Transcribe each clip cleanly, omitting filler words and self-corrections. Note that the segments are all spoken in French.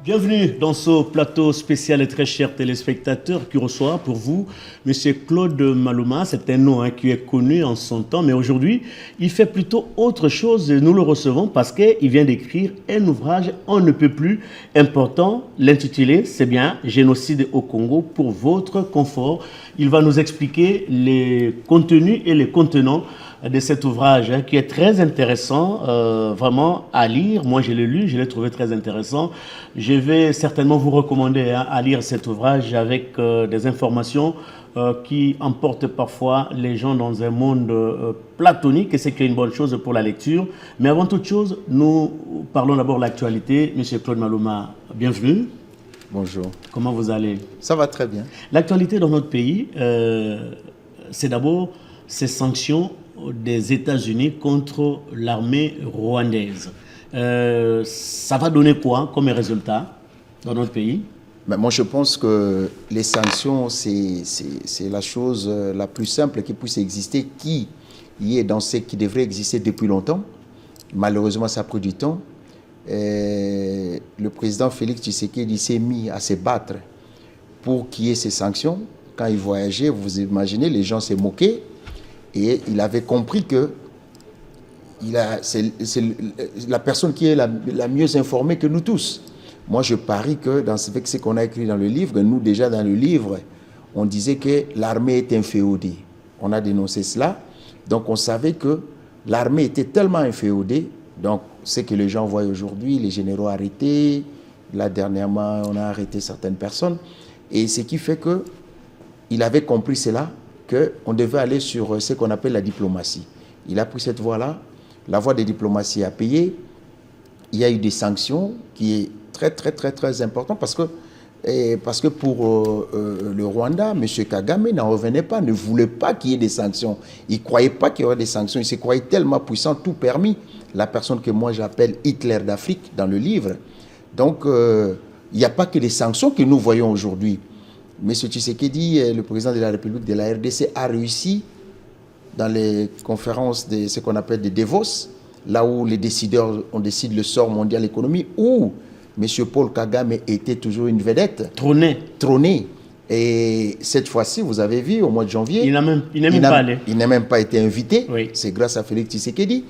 Bienvenue dans ce plateau spécial et très cher téléspectateurs qui reçoit pour vous M. Claude Maluma. C'est un nom qui est connu en son temps, mais aujourd'hui, il fait plutôt autre chose. Nous le recevons parce qu'il vient d'écrire un ouvrage on ne peut plus important. L'intitulé, c'est bien « Génocide au Congo pour votre confort ». Il va nous expliquer les contenus et les contenants de cet ouvrage qui est très intéressant, vraiment à lire. Moi, je l'ai lu, je l'ai trouvé très intéressant. Je vais certainement vous recommander à lire cet ouvrage avec des informations qui emportent parfois les gens dans un monde platonique, et c'est une bonne chose pour la lecture. Mais avant toute chose, nous parlons d'abord de l'actualité. Monsieur Claude Maluma, bienvenue. Bonjour. Comment vous allez? Ça va très bien. L'actualité dans notre pays, c'est d'abord ces sanctions des États-Unis contre l'armée rwandaise. Ça va donner quoi comme résultat dans notre pays? Mais moi, je pense que les sanctions, c'est la chose la plus simple qui puisse exister, qui devrait exister depuis longtemps. Malheureusement, ça a pris du temps. Le président Félix Tshisekedi s'est mis à se battre pour qu'il y ait ces sanctions. Quand il voyageait, vous imaginez, les gens s'est moqués. Et il avait compris que c'est la personne qui est la mieux informée que nous tous. Moi, je parie que dans ce qu'on a écrit dans le livre, nous déjà dans le livre, on disait que l'armée est inféodée. On a dénoncé cela. Donc, on savait que l'armée était tellement inféodée. Donc, ce que les gens voient aujourd'hui, les généraux arrêtés, là, dernièrement, on a arrêté certaines personnes. Et ce qui fait qu'il avait compris cela, qu'on devait aller sur ce qu'on appelle la diplomatie. Il a pris cette voie-là. La voie de diplomatie a payé. Il y a eu des sanctions qui est très, très, très, très important parce que pour le Rwanda, M. Kagame n'en revenait pas, ne voulait pas qu'il y ait des sanctions. Il ne croyait pas qu'il y aurait des sanctions. Il se croyait tellement puissant, tout permis. La personne que moi j'appelle Hitler d'Afrique dans le livre. Donc, il n'y a pas que les sanctions que nous voyons aujourd'hui. M. Tshisekedi, le président de la République de la RDC, a réussi dans les conférences de ce qu'on appelle des Davos, là où les décideurs, on décide le sort mondial de l'économie, où M. Paul Kagame était toujours une vedette. Trôné. Et cette fois-ci, vous avez vu, au mois de janvier, il n'a même pas été invité. Oui. C'est grâce à Félix Tshisekedi.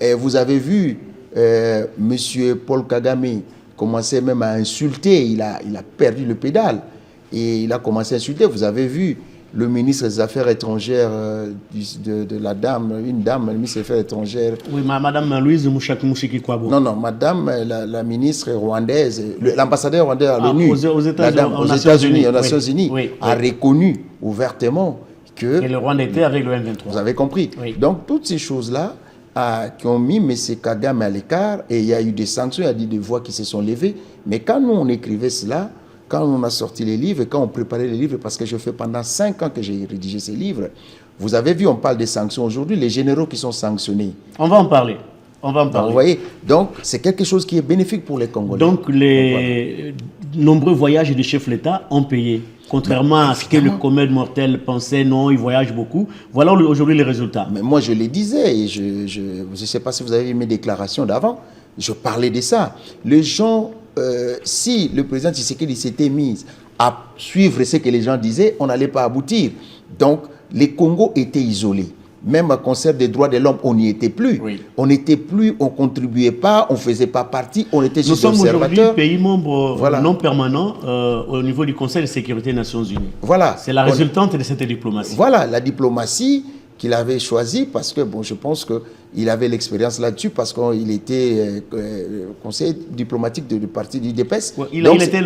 Et vous avez vu M. Paul Kagame commencer même à insulter. Il a perdu le pédale. Et il a commencé à insulter. Vous avez vu le ministre des Affaires étrangères de la dame, une dame, le ministre des Affaires étrangères. Oui, Madame Louise Mouchaki-Kwabo. Non, Madame, la ministre rwandaise, l'ambassadeur rwandais à l'ONU, aux Nations Unies, a reconnu ouvertement que... Et le Rwanda était avec le M23. Vous avez compris. Oui. Donc, toutes ces choses-là qui ont mis M. Kagame à l'écart, et il y a eu des sanctions, il y a des voix qui se sont levées. Mais quand nous, on écrivait cela, quand on a sorti les livres, quand on préparait les livres, parce que je fais pendant 5 ans que j'ai rédigé ces livres, vous avez vu, on parle des sanctions aujourd'hui, les généraux qui sont sanctionnés. On va en parler. Donc, vous voyez, donc c'est quelque chose qui est bénéfique pour les Congolais. Donc les nombreux voyages des chefs d'État ont payé. Contrairement à ce que le commun mortel pensait, non, ils voyagent beaucoup. Voilà aujourd'hui les résultats. Mais moi, je les disais, et je ne sais pas si vous avez vu mes déclarations d'avant, je parlais de ça. Les gens... si le président Tshisekedi s'était mis à suivre ce que les gens disaient, on n'allait pas aboutir. Donc, les Congos étaient isolés. Même à concert des droits de l'homme, on n'y était plus. Oui. On n'était plus, on ne contribuait pas, on ne faisait pas partie, on était juste observateurs. Nous sommes aujourd'hui pays membre non permanent au niveau du Conseil de sécurité des Nations Unies. Voilà. C'est la résultante de cette diplomatie. Voilà, la diplomatie qu'il avait choisie parce que, bon, je pense qu'il avait l'expérience là-dessus parce qu'il était conseiller diplomatique du parti du DPS. Ouais, il était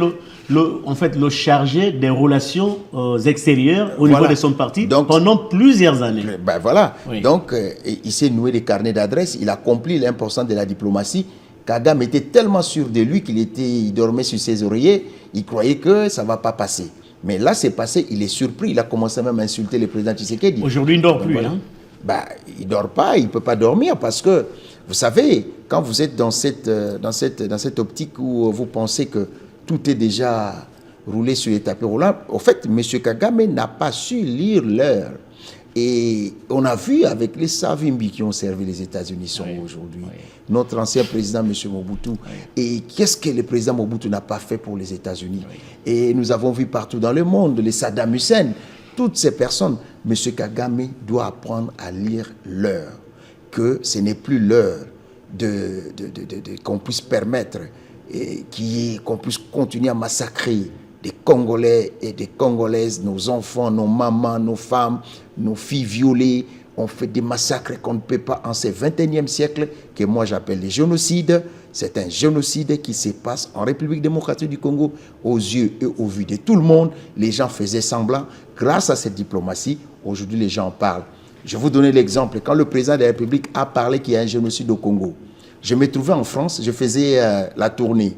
en fait le chargé des relations extérieures au niveau de son parti pendant plusieurs années. Ben voilà. Oui. Donc, il s'est noué des carnets d'adresses, il a compris l'importance de la diplomatie. Kagame était tellement sûr de lui qu'il dormait sur ses oreillers, il croyait que ça ne va pas passer. Mais là, c'est passé, il est surpris, il a commencé même à insulter le président Tshisekedi. Aujourd'hui, il ne dort plus. Voilà. Hein? Ben, il ne dort pas, il ne peut pas dormir parce que, vous savez, quand vous êtes dans cette optique où vous pensez que tout est déjà roulé sur les tapis roulants, au fait, M. Kagame n'a pas su lire l'heure. Et on a vu avec les Savimbi qui ont servi les États-Unis sont aujourd'hui. Notre ancien président, M. Mobutu. Et qu'est-ce que le président Mobutu n'a pas fait pour les États-Unis? Et nous avons vu partout dans le monde, les Saddam Hussein, toutes ces personnes. M. Kagame doit apprendre à lire l'heure. Que ce n'est plus l'heure qu'on puisse permettre qu'on puisse continuer à massacrer des Congolais et des Congolaises, nos enfants, nos mamans, nos femmes, nos filles violées. On fait des massacres qu'on ne peut pas en ce 21e siècle, que moi j'appelle les génocides. C'est un génocide qui se passe en République démocratique du Congo, aux yeux et au vu de tout le monde. Les gens faisaient semblant. Grâce à cette diplomatie, aujourd'hui les gens en parlent. Je vais vous donner l'exemple. Quand le président de la République a parlé qu'il y a un génocide au Congo, je me trouvais en France, je faisais la tournée.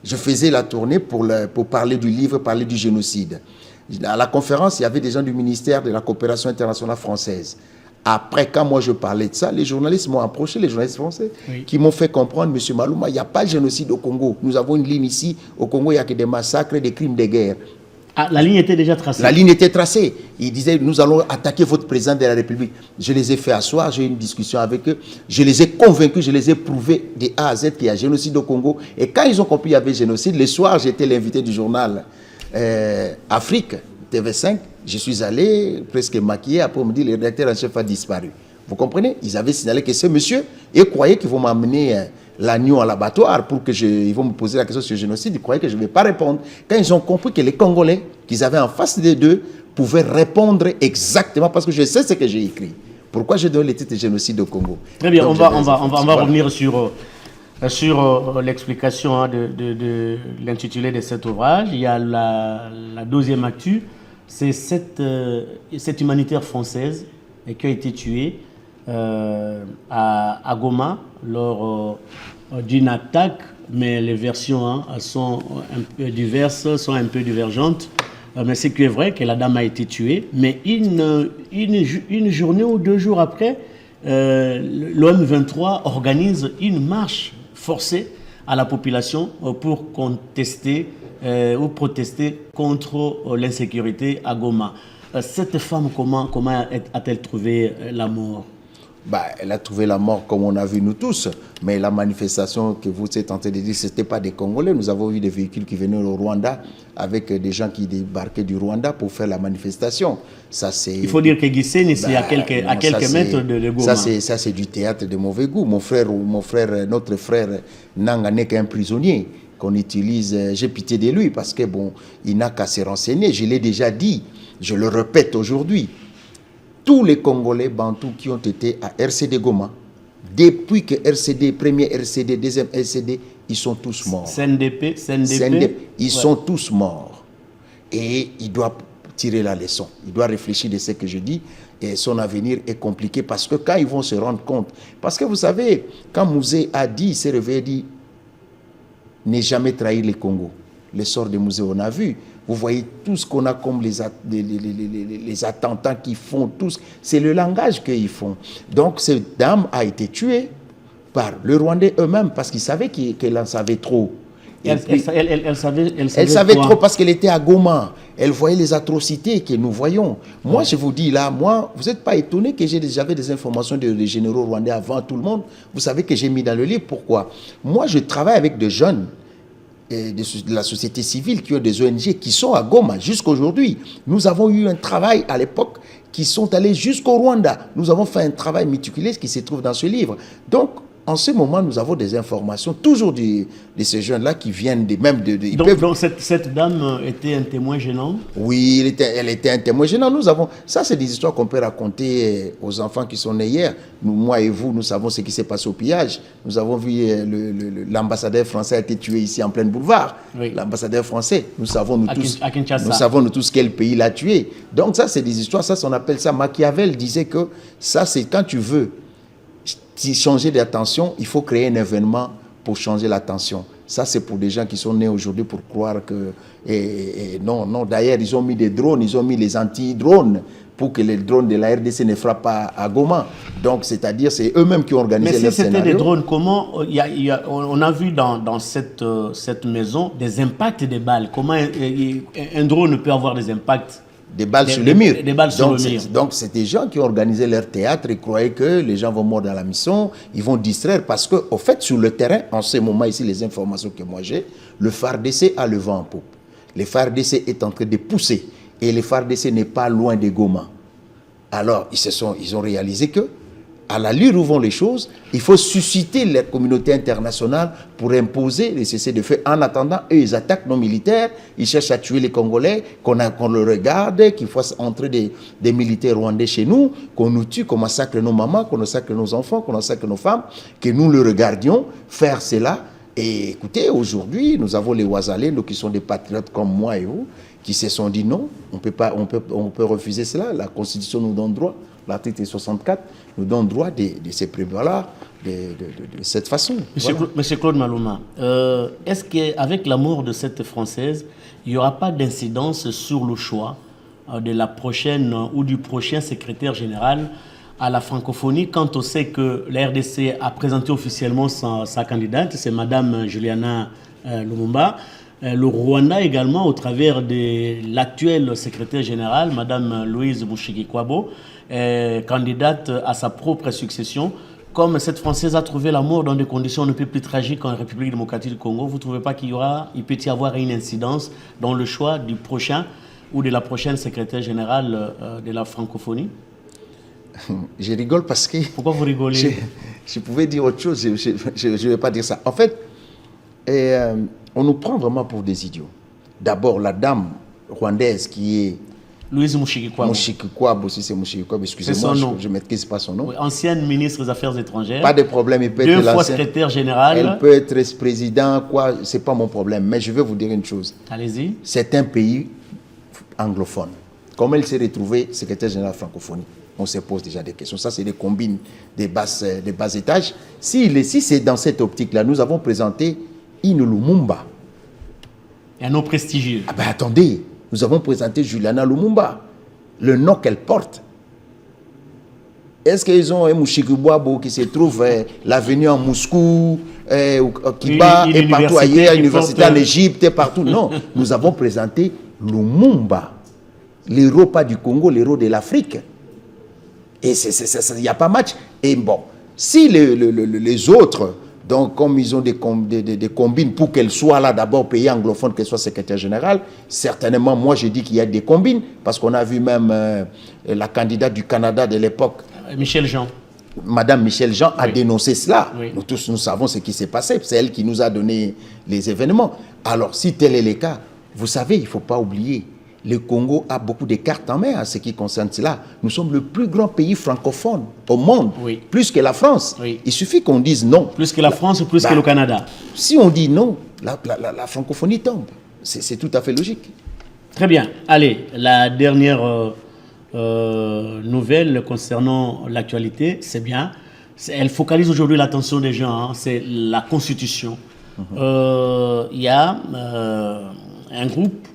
Je faisais la tournée pour parler du livre, parler du génocide. À la conférence, il y avait des gens du ministère de la coopération internationale française. Après, quand moi je parlais de ça, les journalistes m'ont approché, les journalistes français, qui m'ont fait comprendre, M. Malouma, il n'y a pas de génocide au Congo. Nous avons une ligne ici. Au Congo, il n'y a que des massacres et des crimes de guerre. Ah, la ligne était déjà tracée. La ligne était tracée. Ils disaient, nous allons attaquer votre président de la République. Je les ai fait asseoir, j'ai eu une discussion avec eux. Je les ai convaincus, je les ai prouvés de A à Z qu'il y a génocide au Congo. Et quand ils ont compris qu'il y avait génocide, le soir, j'étais l'invité du journal Afrique, TV5. Je suis allé presque maquillé. Après, on me dit, le rédacteur en chef a disparu. Vous comprenez? Ils avaient signalé que ce monsieur, et croyaient qu'ils vont m'amener l'agneau à l'abattoir pour que ils vont me poser la question sur le génocide. Ils croyaient que je ne vais pas répondre. Quand ils ont compris que les Congolais qu'ils avaient en face d'eux pouvaient répondre exactement, parce que je sais ce que j'ai écrit. Pourquoi j'ai donné le titre de génocide au Congo? Très bien, on va revenir sur l'explication de l'intitulé de cet ouvrage. Il y a la deuxième actu, c'est cette humanitaire française qui a été tuée à Goma lors d'une attaque, mais les versions sont un peu diverses, sont un peu divergentes. Mais c'est que est vrai que la dame a été tuée, mais une journée ou 2 jours après, l'OM23 organise une marche forcée à la population pour contester ou protester contre l'insécurité à Goma. Cette femme, comment a-t-elle trouvé la mort? Elle a trouvé la mort comme on a vu nous tous. Mais la manifestation que vous êtes tenté de dire, ce n'était pas des Congolais. Nous avons vu des véhicules qui venaient au Rwanda avec des gens qui débarquaient du Rwanda pour faire la manifestation. Ça, il faut dire que Gisenyi, c'est à quelques mètres de Goma. Ça, c'est du théâtre de mauvais goût. Notre frère Nanga n'est qu'un prisonnier qu'on utilise. J'ai pitié de lui parce que il n'a qu'à se renseigner. Je l'ai déjà dit. Je le répète aujourd'hui. Tous les Congolais bantous qui ont été à RCD Goma, depuis que RCD, premier RCD, deuxième RCD, ils sont tous morts. CNDP, ils sont tous morts. Et il doit tirer la leçon. Il doit réfléchir de ce que je dis. Et son avenir est compliqué parce que quand ils vont se rendre compte... Parce que vous savez, quand Mouzé a dit, il s'est réveillé et dit, ne jamais trahir les Congo. Le sort de Mouzé, on a vu. Vous voyez tout ce qu'on a comme les attentats qu'ils font, tous. C'est le langage qu'ils font. Donc, cette dame a été tuée par le Rwandais eux-mêmes parce qu'ils savaient qu'elle en savait trop. Elle savait trop parce qu'elle était à Goma. Elle voyait les atrocités que nous voyons. Moi, je vous dis là, vous n'êtes pas étonné que j'avais des informations des généraux rwandais avant tout le monde. Vous savez que j'ai mis dans le livre. Pourquoi? Moi, je travaille avec des jeunes de la société civile, qui ont des ONG qui sont à Goma jusqu'à aujourd'hui. Nous avons eu un travail à l'époque qui sont allés jusqu'au Rwanda. Nous avons fait un travail méticuleux qui se trouve dans ce livre. Donc, en ce moment, nous avons des informations toujours de ces jeunes-là qui viennent Donc cette dame était un témoin gênant? Oui, elle était un témoin gênant. Ça, c'est des histoires qu'on peut raconter aux enfants qui sont nés hier. Moi et vous, nous savons ce qui s'est passé au pillage. Nous avons vu l'ambassadeur français a été tué ici en plein boulevard. Oui. L'ambassadeur français, nous savons nous tous quel pays l'a tué. Donc ça, c'est des histoires, ça, on appelle ça. Machiavel disait que ça, c'est quand tu veux changer d'attention, il faut créer un événement pour changer l'attention. Ça, c'est pour des gens qui sont nés aujourd'hui pour croire que... non, d'ailleurs, ils ont mis des drones, ils ont mis les anti-drones pour que les drones de la RDC ne frappent pas à Goma. Donc, c'est-à-dire, c'est eux-mêmes qui ont organisé leur scénario. Mais si c'était des drones, comment... on a vu dans cette maison des impacts des balles. Comment un drone peut avoir des impacts des balles sur le mur. Des balles sur le mur. Donc, c'est des gens qui ont organisé leur théâtre et croyaient que les gens vont mordre dans la mission, ils vont distraire parce que, au fait, sur le terrain, en ce moment ici, les informations que moi j'ai, le FARDC a le vent en poupe. Le FARDC est en train de pousser et le FARDC n'est pas loin des Goma. Alors, ils ont réalisé que, à l'allure où vont les choses, il faut susciter la communauté internationale pour imposer les cessez-le-feu. En attendant, eux, ils attaquent nos militaires, ils cherchent à tuer les Congolais, qu'on le regarde, qu'il fasse entrer des militaires rwandais chez nous, qu'on nous tue, qu'on massacre nos mamans, qu'on massacre nos enfants, qu'on massacre nos femmes, que nous le regardions faire cela. Et écoutez, aujourd'hui, nous avons les Ouazalendo qui sont des patriotes comme moi et vous, qui se sont dit non, on peut refuser cela, la Constitution nous donne droit. L'article 64 nous donne droit de se prévaloir de cette façon. Monsieur Claude Maluma, est-ce qu'avec la mort de cette Française, il n'y aura pas d'incidence sur le choix de la prochaine ou du prochain secrétaire général à la francophonie, quand on sait que la RDC a présenté officiellement sa candidate, c'est Madame Juliana Lumumba. Le Rwanda également, au travers de l'actuel secrétaire général, Madame Louise Mushikiwabo, candidate à sa propre succession. Comme cette Française a trouvé la mort dans des conditions un peu plus tragiques en République démocratique du Congo, vous ne trouvez pas qu'il peut y avoir une incidence dans le choix du prochain ou de la prochaine secrétaire générale de la francophonie? Je rigole parce que... Pourquoi vous rigolez? Je pouvais dire autre chose, je ne vais pas dire ça. En fait, on nous prend vraiment pour des idiots. D'abord, la dame rwandaise qui est... Louise Mushikiwabo. Mushikiwabo, si c'est Mushikiwabo, excusez-moi, je ne maîtrise pas son nom. Oui, ancienne ministre des Affaires étrangères. Pas de problème, il peut être deux fois secrétaire général. Elle peut être président, quoi, ce n'est pas mon problème. Mais je vais vous dire une chose. Allez-y. C'est un pays anglophone. Comment elle s'est retrouvée secrétaire général francophonie? On se pose déjà des questions. Ça, c'est des combines des bas étages. Si c'est dans cette optique-là, nous avons présenté Inu Lumumba. Et un nom prestigieux. Ah ben attendez, nous avons présenté Juliana Lumumba. Le nom qu'elle porte. Est-ce qu'ils ont un Mushikiwabo qui se trouve l'avenue en Moscou, au Kiba, et partout ailleurs, l'université en Égypte, et partout? Non, nous avons présenté Lumumba. L'héros pas du Congo, l'héros de l'Afrique. Et il n'y a pas match. Et bon, si les autres, donc comme ils ont des combines pour qu'elle soit là, d'abord pays anglophone, qu'elle soit secrétaire générale, certainement, moi je dis qu'il y a des combines, parce qu'on a vu même la candidate du Canada de l'époque. Michel Jean. Madame Michel Jean a dénoncé cela. Oui. Nous tous, nous savons ce qui s'est passé. C'est elle qui nous a donné les événements. Alors, si tel est le cas, vous savez, il ne faut pas oublier, le Congo a beaucoup de cartes en main en ce qui concerne cela. Nous sommes le plus grand pays francophone au monde, plus que la France. Oui. Il suffit qu'on dise non. Plus que la France ou plus que le Canada. Si on dit non, la francophonie tombe. C'est tout à fait logique. Très bien. Allez, la dernière nouvelle concernant l'actualité, c'est bien. Elle focalise aujourd'hui l'attention des gens. Hein, c'est la Constitution. Il y a un groupe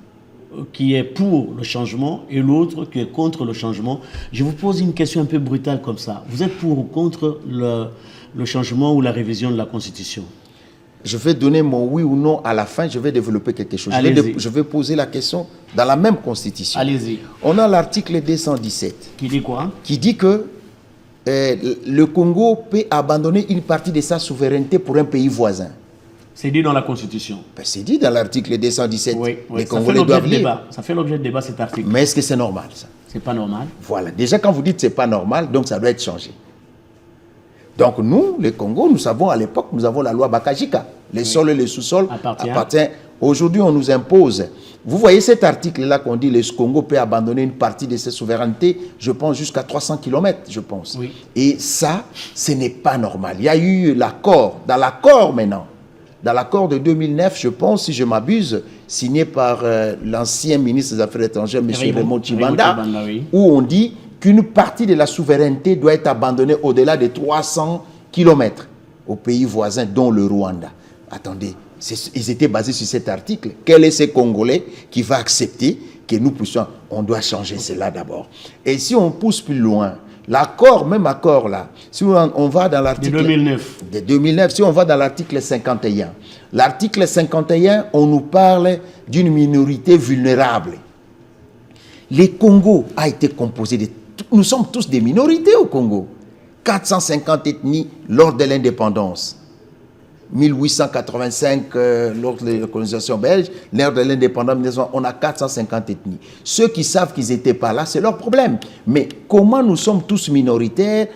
qui est pour le changement et l'autre qui est contre le changement. Je vous pose une question un peu brutale comme ça. Vous êtes pour ou contre le changement ou la révision de la Constitution? Je vais donner mon oui ou non à la fin, je vais développer quelque chose. Je vais poser la question dans la même Constitution. Allez-y. On a l'article 217. Qui dit quoi? Qui dit que le Congo peut abandonner une partie de sa souveraineté pour un pays voisin. C'est dit dans la Constitution. Ben, c'est dit dans l'article 217. Oui, les Congolais doivent lire. Ça fait l'objet de débat, cet article. Mais est-ce que c'est normal, ça? C'est pas normal. Voilà. Déjà, quand vous dites que c'est pas normal, donc ça doit être changé. Donc nous, les Congo, nous savons à l'époque, nous avons la loi Bakajika. Les sols et les sous-sols appartiennent. Aujourd'hui, on nous impose. Vous voyez cet article-là qu'on dit le Congo peut abandonner une partie de ses souverainetés, je pense jusqu'à 300 km, je pense. Oui. Et ça, ce n'est pas normal. Il y a eu l'accord. Dans l'accord maintenant, dans l'accord de 2009, je pense, si je m'abuse, signé par l'ancien ministre des Affaires étrangères, M. Raymond Tshibanda, où on dit qu'une partie de la souveraineté doit être abandonnée au-delà de 300 km aux pays voisins, dont le Rwanda. Attendez, ils étaient basés sur cet article. Quel est ce Congolais qui va accepter que nous puissions... On doit changer cela d'abord. Et si on pousse plus loin, l'accord, même accord là, si on va dans l'article... De 2009. De 2009, si on va dans l'article 51. L'article 51, on nous parle d'une minorité vulnérable. Le Congo a été composé de... Nous sommes tous des minorités au Congo. 450 ethnies lors de l'indépendance. 1885, lors de la colonisation belge, lors de l'indépendance, on a 450 ethnies. Ceux qui savent qu'ils n'étaient pas là, c'est leur problème. Mais comment nous sommes tous minoritaires,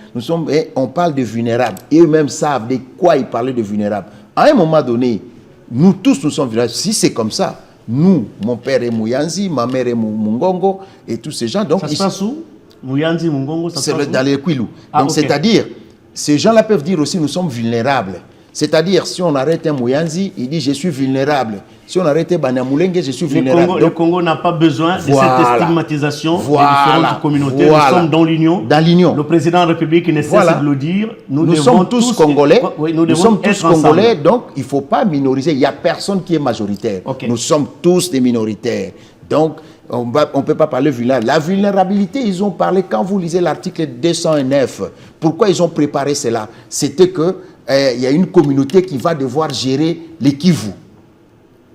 on parle de vulnérables. Et eux-mêmes savent de quoi ils parlaient de vulnérables. À un moment donné, nous tous, nous sommes vulnérables. Si c'est comme ça, nous, mon père est Mouyanzi, ma mère est Mungongo, et tous ces gens. Donc, ça se passe où? Mouyanzi, Mungongo, ça se passe où? Dans les Kwilu. Ah, donc, okay. C'est-à-dire, ces gens-là peuvent dire aussi, nous sommes vulnérables. C'est-à-dire, si on arrête un Mouyanzi, il dit, je suis vulnérable. Si on arrête un Banyamulenge, je suis vulnérable. Le Congo n'a pas besoin de cette stigmatisation des différentes communautés. Nous sommes dans l'union. Dans l'union. Le président de la République ne cesse de le dire. Nous sommes tous Congolais. Oui, nous sommes tous Congolais, donc il ne faut pas minoriser. Il n'y a personne qui est majoritaire. Okay. Nous sommes tous des minoritaires. Donc, on ne peut pas parler vulnérable. La vulnérabilité, ils ont parlé, quand vous lisez l'article 209, pourquoi ils ont préparé cela? C'était que il y a une communauté qui va devoir gérer les Kivu.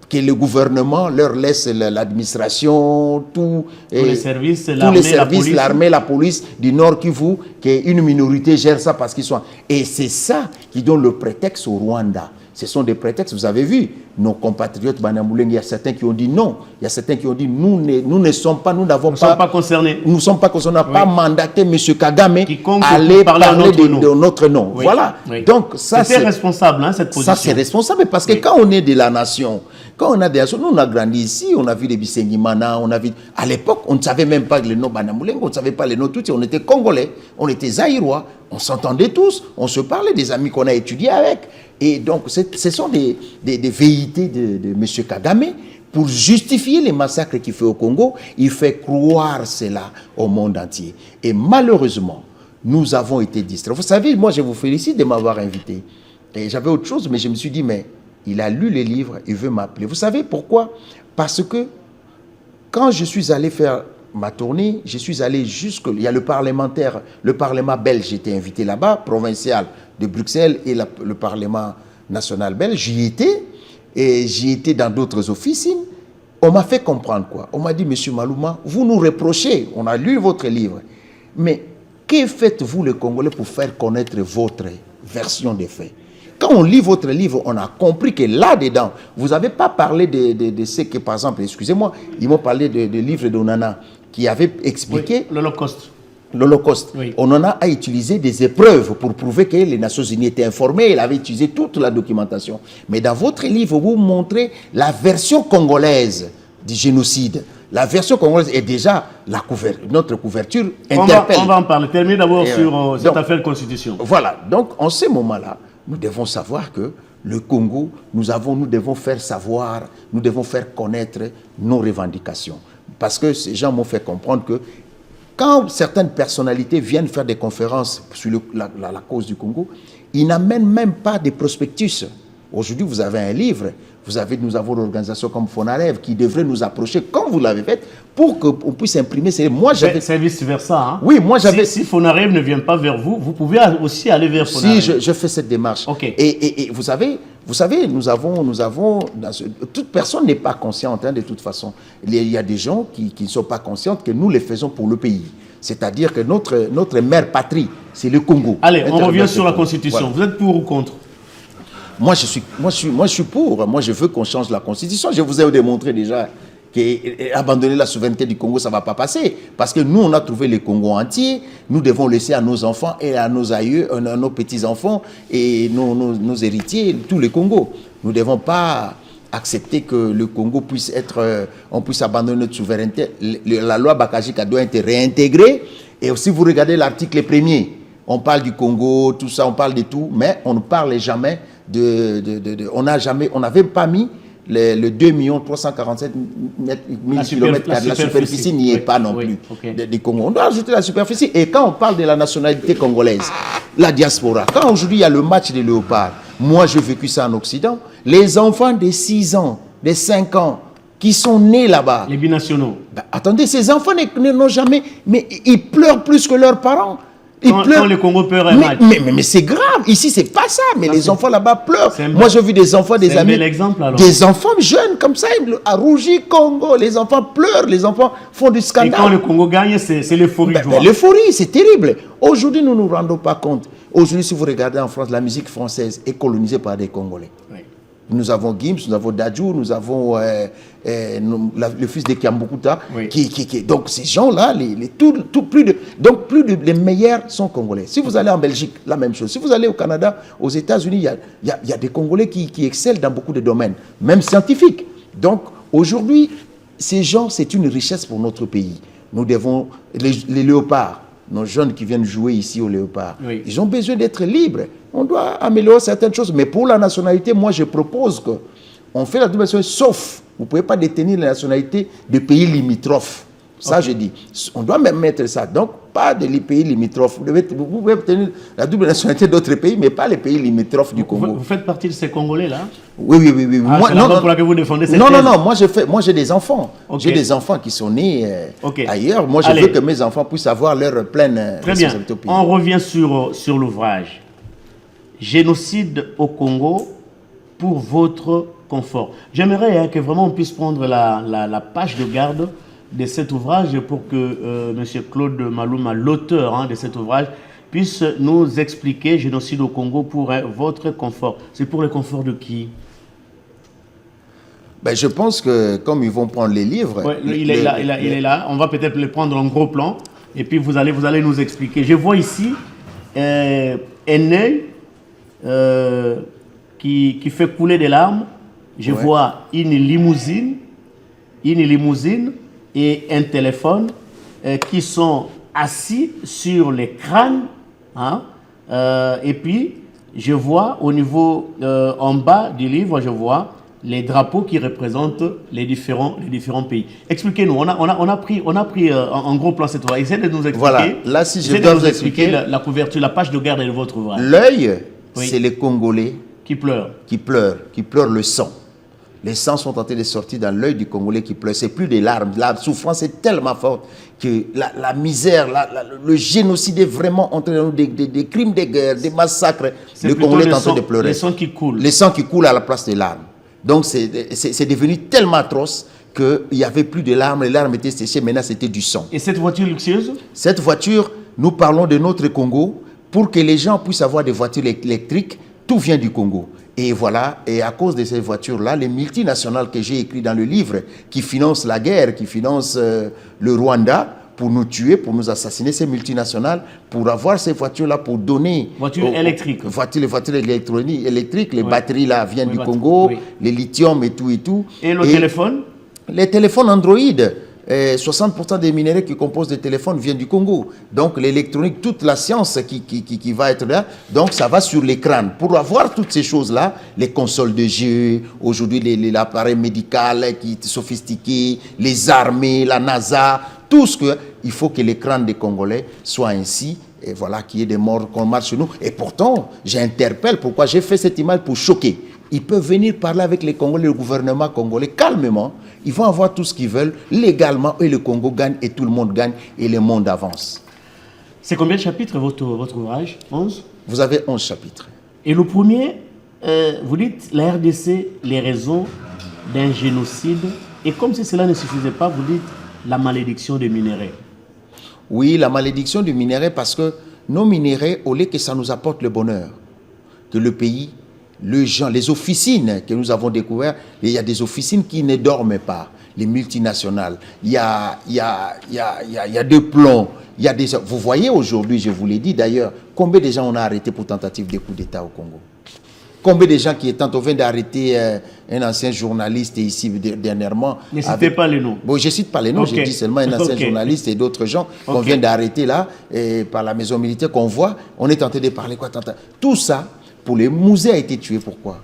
Que le gouvernement leur laisse l'administration, tous les services, l'armée, la police du Nord Kivu, qu'une minorité gère ça parce qu'ils sont... Et c'est ça qui donne le prétexte au Rwanda. Ce sont des prétextes, vous avez vu, nos compatriotes Banyamulenge, il y a certains qui ont dit non, il y a certains qui ont dit nous ne sommes pas, nous n'avons pas... Nous ne sommes pas concernés. Nous ne sommes pas concernés, on n'a pas mandaté M. Kagame à aller parler de notre nom. Oui. Voilà. Oui. Donc ça c'est responsable, hein, cette position. Ça c'est responsable parce que quand on est de la nation, quand on a des nations, nous on a grandi ici, on a vu les Bisengimana, on a vu... À l'époque, on ne savait même pas le nom Banyamulenge, on ne savait pas les noms tous, on était Congolais, on était Zaïrois, on s'entendait tous, on se parlait, des amis qu'on a étudiés avec. Et donc, ce sont des velléités de M. Kagame pour justifier les massacres qu'il fait au Congo. Il fait croire cela au monde entier. Et malheureusement, nous avons été distraits. Vous savez, moi, je vous félicite de m'avoir invité. Et j'avais autre chose, mais je me suis dit, mais il a lu les livres, il veut m'appeler. Vous savez pourquoi? Parce que quand je suis allé faire ma tournée, je suis allé jusqu'au... Il y a le Parlement belge, j'étais invité là-bas, provincial de Bruxelles et le Parlement national belge. J'y étais, et j'y étais dans d'autres officines. On m'a fait comprendre quoi? On m'a dit, Monsieur Malouma, vous nous reprochez, on a lu votre livre, mais que faites-vous les Congolais pour faire connaître votre version des faits? Quand on lit votre livre, on a compris que là-dedans, vous n'avez pas parlé de ce que, par exemple, excusez-moi, ils m'ont parlé de livre d'Onana qui avait expliqué... Oui, l'Holocauste. L'Holocauste. Oui. Onana a utilisé des épreuves pour prouver que les Nations Unies étaient informées. Il avait utilisé toute la documentation. Mais dans votre livre, vous montrez la version congolaise du génocide. La version congolaise est déjà notre couverture interpelle. On va en parler. Terminez d'abord sur cette affaire de constitution. Voilà. Donc, en ce moment-là, nous devons savoir que le Congo, nous devons faire savoir, nous devons faire connaître nos revendications. Parce que ces gens m'ont fait comprendre que quand certaines personnalités viennent faire des conférences sur la cause du Congo, ils n'amènent même pas de prospectus. Aujourd'hui, vous avez un livre, nous avons l'organisation comme Fonarev qui devrait nous approcher, comme vous l'avez fait, pour qu'on puisse imprimer. C'est vice-versa. Hein? Oui, moi j'avais... Si Fonarev ne vient pas vers vous, vous pouvez aussi aller vers Fonarev. Si, je fais cette démarche. Okay. Et vous savez, nous avons toute personne n'est pas consciente, hein, de toute façon. Il y a des gens qui ne sont pas conscients que nous les faisons pour le pays. C'est-à-dire que notre mère patrie, c'est le Congo. Allez, on revient sur la Constitution. Voilà. Vous êtes pour ou contre? Moi, je suis pour. Moi, je veux qu'on change la Constitution. Je vous ai démontré déjà qu'abandonner la souveraineté du Congo, ça ne va pas passer. Parce que nous, on a trouvé le Congo entier. Nous devons laisser à nos enfants et à nos aïeux, à nos petits-enfants et nos héritiers, tout le Congo. Nous ne devons pas accepter que le Congo puisse on puisse abandonner notre souveraineté. La loi Bakajika doit être réintégrée. Et aussi, vous regardez l'article 1er. On parle du Congo, tout ça, on parle de tout, mais on ne parle jamais on n'avait pas mis le 2 347 000 km, la superficie n'y est pas non plus du Congo. On doit ajouter la superficie. Et quand on parle de la nationalité congolaise, la diaspora, quand aujourd'hui il y a le match des léopards, moi j'ai vécu ça en Occident, les enfants de 6 ans, de 5 ans, qui sont nés là-bas. Les binationaux. Attendez, ces enfants n'ont jamais... Mais ils pleurent plus que leurs parents. Quand le Congo perd un match. Mais c'est grave. Ici, c'est pas ça. Mais les enfants là-bas pleurent. Moi, j'ai vu des enfants, des amis. C'est un bel exemple, alors. Des enfants jeunes comme ça, à Rougi, Congo. Les enfants pleurent. Les enfants font du scandale. Et quand le Congo gagne, c'est l'euphorie. L'euphorie, c'est terrible. Aujourd'hui, nous ne nous rendons pas compte. Aujourd'hui, si vous regardez en France, la musique française est colonisée par des Congolais. Oui. Nous avons Gims, nous avons Dadju, nous avons le fils de Kiambukuta. Oui. Donc ces gens-là, les meilleurs sont Congolais. Si vous allez en Belgique, la même chose. Si vous allez au Canada, aux États-Unis, il y a des Congolais qui excellent dans beaucoup de domaines, même scientifiques. Donc aujourd'hui, ces gens, c'est une richesse pour notre pays. Nous devons, les léopards, nos jeunes qui viennent jouer ici au léopard, oui. Ils ont besoin d'être libres. On doit améliorer certaines choses. Mais pour la nationalité, moi, je propose qu'on fait la double nationalité, sauf, vous ne pouvez pas détenir la nationalité de pays limitrophes. Ça, okay. Je dis. On doit même mettre ça. Donc, pas des pays limitrophes. Vous pouvez obtenir la double nationalité d'autres pays, mais pas les pays limitrophes du Congo. Vous faites partie de ces Congolais-là? Oui. Ah, moi, non, pour laquelle vous défendez cette non, moi, j'ai des enfants. Okay. J'ai des enfants qui sont nés ailleurs. Moi, je veux que mes enfants puissent avoir leur pleine responsabilité au pays. On revient sur l'ouvrage. Génocide au Congo pour votre confort. J'aimerais que vraiment on puisse prendre la page de garde de cet ouvrage pour que M. Claude Malouma, l'auteur de cet ouvrage, puisse nous expliquer génocide au Congo pour votre confort. C'est pour le confort de qui? Ben, je pense que comme ils vont prendre les livres... Ouais, il est là. On va peut-être le prendre en gros plan et puis vous allez nous expliquer. Je vois ici un œil qui fait couler des larmes. Je vois une limousine et un téléphone qui sont assis sur les crânes. Et puis, je vois au niveau, en bas du livre, je vois les drapeaux qui représentent les différents pays. Expliquez-nous, on a pris en gros plan cette ouvrage. Essayez de nous expliquer. Voilà, là, si je dois vous expliquer la couverture, la page de garde de votre ouvrage. L'œil, c'est les Congolais qui pleurent. Qui pleurent le sang. Les sangs sont en train de sortir dans l'œil du Congolais qui pleure. C'est plus des larmes. La souffrance est tellement forte que la misère, le génocide est vraiment entré dans nous, des crimes de guerre, des massacres. Le Congolais est en train de pleurer. Les sangs qui coulent. Les sangs qui coulent à la place des larmes. Donc c'est devenu tellement atroce qu'il n'y avait plus de larmes. Les larmes étaient séchées, maintenant c'était du sang. Et cette voiture luxueuse? Cette voiture, nous parlons de notre Congo pour que les gens puissent avoir des voitures électriques. Tout vient du Congo. Et voilà, et à cause de ces voitures-là, les multinationales que j'ai écrites dans le livre, qui financent la guerre, qui financent le Rwanda, pour nous tuer, pour nous assassiner, ces multinationales, pour avoir ces voitures-là, pour donner... Voitures électriques. Les voitures électriques, les batteries là viennent du Congo, les lithium et tout. Et le téléphone? Les téléphones Android. 60% des minéraux qui composent des téléphones viennent du Congo. Donc l'électronique, toute la science qui va être là, donc ça va sur l'écran. Pour avoir toutes ces choses-là, les consoles de jeux, aujourd'hui l'appareil médical qui est sophistiqué, les armées, la NASA, tout ce que... Il faut que l'écran des Congolais soit ainsi, et voilà, qu'il y ait des morts qu'on marche sur nous. Et pourtant, j'interpelle pourquoi j'ai fait cette image pour choquer. Ils peuvent venir parler avec les Congolais, le gouvernement congolais, calmement. Ils vont avoir tout ce qu'ils veulent, légalement, et le Congo gagne, et tout le monde gagne, et le monde avance. C'est combien de chapitres votre ouvrage? 11? Vous avez 11 chapitres. Et le premier, vous dites, la RDC, les raisons d'un génocide. Et comme si cela ne suffisait pas, vous dites, la malédiction des minéraux. Oui, la malédiction du minerai, parce que nos minéraux, au lieu que ça nous apporte le bonheur, que le pays... les officines que nous avons découvertes, il y a des officines qui ne dorment pas, les multinationales. Il y a des plans. Vous voyez aujourd'hui, je vous l'ai dit d'ailleurs, combien de gens on a arrêté pour tentative de coup d'État au Congo? Combien de gens qui étant, on vient d'arrêter un ancien journaliste ici dernièrement. Ne citez pas les noms. Bon, je ne cite pas les noms, je dis seulement un ancien journaliste et d'autres gens qu'on vient d'arrêter là, par la maison militaire qu'on voit. On est tenté de parler quoi? Tout ça, pour les musées a été tué. Pourquoi?